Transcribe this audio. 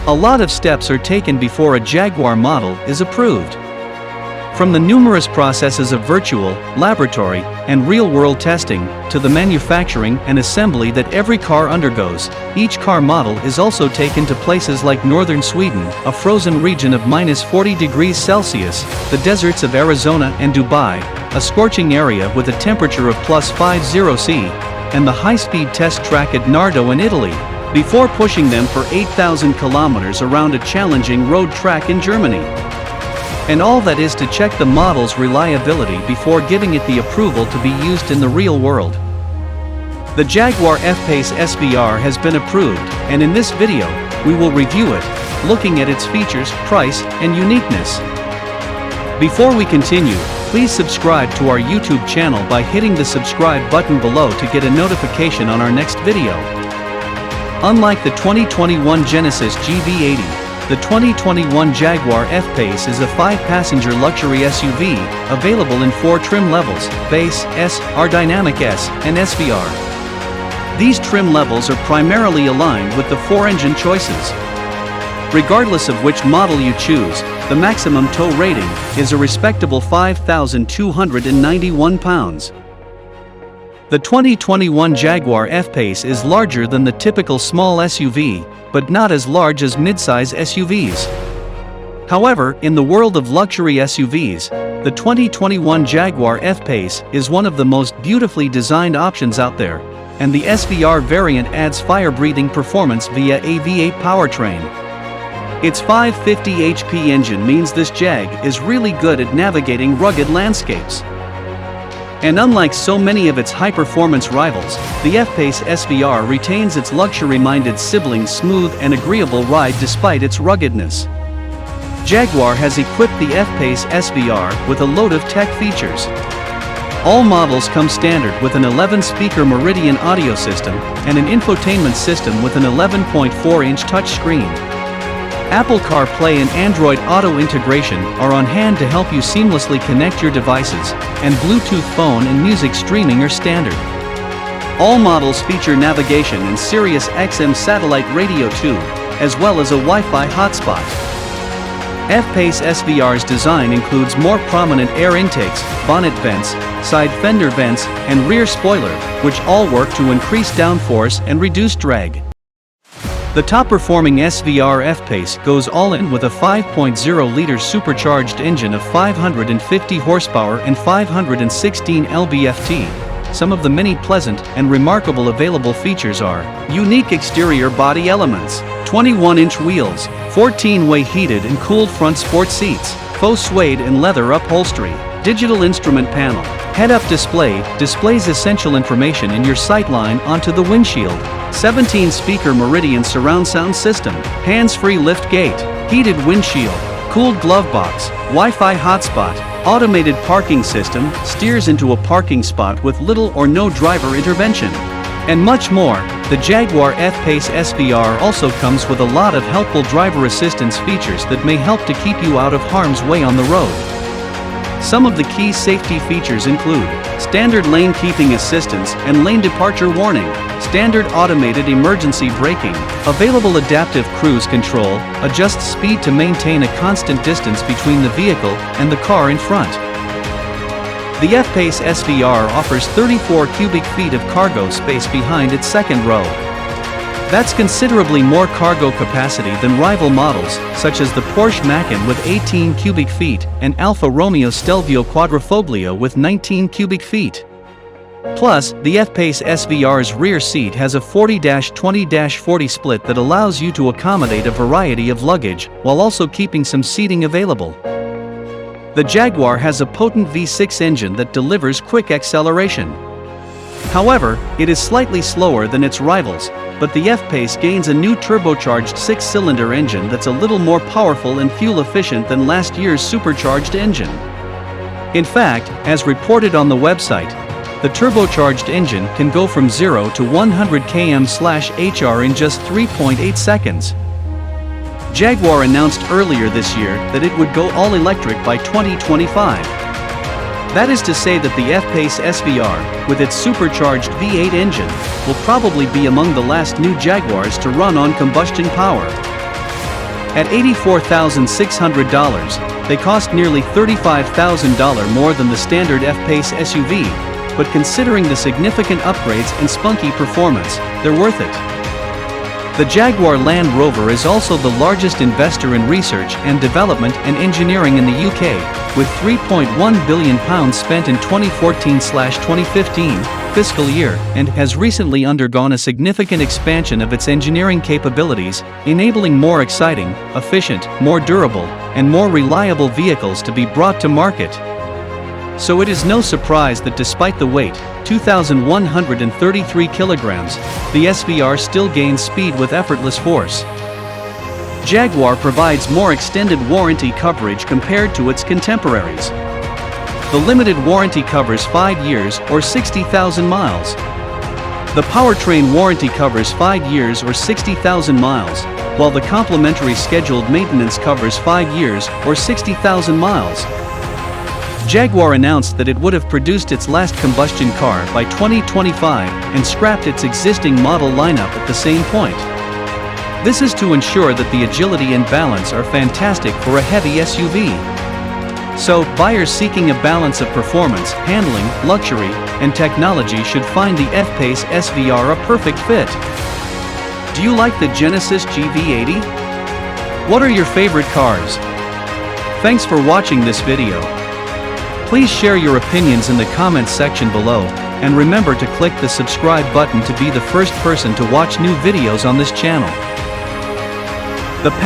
A lot of steps are taken before a Jaguar model is approved. From the numerous processes of virtual, laboratory, and real-world testing, to the manufacturing and assembly that every car undergoes, each car model is also taken to places like northern Sweden, a frozen region of -40°C, the deserts of Arizona and Dubai, a scorching area with a temperature of +50°C, and the high-speed test track at Nardò in Italy, before pushing them for 8,000 kilometers around a challenging road track in Germany. And all that is to check the model's reliability before giving it the approval to be used in the real world. The Jaguar F-Pace SVR has been approved, and in this video, we will review it, looking at its features, price, and uniqueness. Before we continue, please subscribe to our YouTube channel by hitting the subscribe button below to get a notification on our next video. Unlike the 2021 Genesis GV80, the 2021 Jaguar F-Pace is a 5-passenger luxury SUV, available in 4 trim levels: Base, S, R Dynamic S, and SVR. These trim levels are primarily aligned with the 4 engine choices. Regardless of which model you choose, the maximum tow rating is a respectable 5,291 pounds. The 2021 Jaguar F-Pace is larger than the typical small SUV, but not as large as midsize SUVs. However, in the world of luxury SUVs, the 2021 Jaguar F-Pace is one of the most beautifully designed options out there, and the SVR variant adds fire-breathing performance via a V8 powertrain. Its 550 HP engine means this Jag is really good at navigating rugged landscapes. And unlike so many of its high-performance rivals, the F-Pace SVR retains its luxury-minded sibling's smooth and agreeable ride despite its ruggedness. Jaguar has equipped the F-Pace SVR with a load of tech features. All models come standard with an 11-speaker Meridian audio system and an infotainment system with an 11.4-inch touchscreen. Apple CarPlay and Android Auto integration are on hand to help you seamlessly connect your devices, and Bluetooth phone and music streaming are standard. All models feature navigation and Sirius XM satellite radio too, as well as a Wi-Fi hotspot. F-Pace SVR's design includes more prominent air intakes, bonnet vents, side fender vents, and rear spoiler, which all work to increase downforce and reduce drag. The top-performing SVR F-Pace goes all-in with a 5.0-liter supercharged engine of 550 horsepower and 516 lb-ft. Some of the many pleasant and remarkable available features are: unique exterior body elements, 21-inch wheels, 14-way heated and cooled front sport seats, faux suede and leather upholstery, digital instrument panel, head-up display, displays essential information in your sightline onto the windshield, 17-speaker Meridian surround sound system, hands-free lift gate, heated windshield, cooled glove box, Wi-Fi hotspot, automated parking system, steers into a parking spot with little or no driver intervention, and much more. The Jaguar F-Pace SVR also comes with a lot of helpful driver assistance features that may help to keep you out of harm's way on the road. Some of the key safety features include standard lane keeping assistance and lane departure warning, standard automated emergency braking, available adaptive cruise control, adjusts speed to maintain a constant distance between the vehicle and the car in front. The F-Pace SVR offers 34 cubic feet of cargo space behind its second row. That's considerably more cargo capacity than rival models, such as the Porsche Macan with 18 cubic feet and Alfa Romeo Stelvio Quadrifoglio with 19 cubic feet. Plus, the F-Pace SVR's rear seat has a 40-20-40 split that allows you to accommodate a variety of luggage, while also keeping some seating available. The Jaguar has a potent V6 engine that delivers quick acceleration. However, it is slightly slower than its rivals, but the F-Pace gains a new turbocharged 6-cylinder engine that's a little more powerful and fuel-efficient than last year's supercharged engine. In fact, as reported on the website, the turbocharged engine can go from 0 to 100 km/h in just 3.8 seconds. Jaguar announced earlier this year that it would go all-electric by 2025. That is to say that the F-Pace SVR, with its supercharged V8 engine, will probably be among the last new Jaguars to run on combustion power. At $84,600, they cost nearly $35,000 more than the standard F-Pace SUV, but considering the significant upgrades and spunky performance, they're worth it. The Jaguar Land Rover is also the largest investor in research and development and engineering in the UK, with £3.1 billion spent in 2014/2015 fiscal year, and has recently undergone a significant expansion of its engineering capabilities, enabling more exciting, efficient, more durable, and more reliable vehicles to be brought to market. So it is no surprise that despite the weight, 2,133 kilograms, the SVR still gains speed with effortless force. Jaguar provides more extended warranty coverage compared to its contemporaries. The limited warranty covers 5 years or 60,000 miles. The powertrain warranty covers 5 years or 60,000 miles, while the complimentary scheduled maintenance covers 5 years or 60,000 miles. Jaguar announced that it would have produced its last combustion car by 2025 and scrapped its existing model lineup at the same point. This is to ensure that the agility and balance are fantastic for a heavy SUV. So, buyers seeking a balance of performance, handling, luxury, and technology should find the F-Pace SVR a perfect fit. Do you like the Genesis GV80? What are your favorite cars? Thanks for watching this video. Please share your opinions in the comments section below, and remember to click the subscribe button to be the first person to watch new videos on this channel.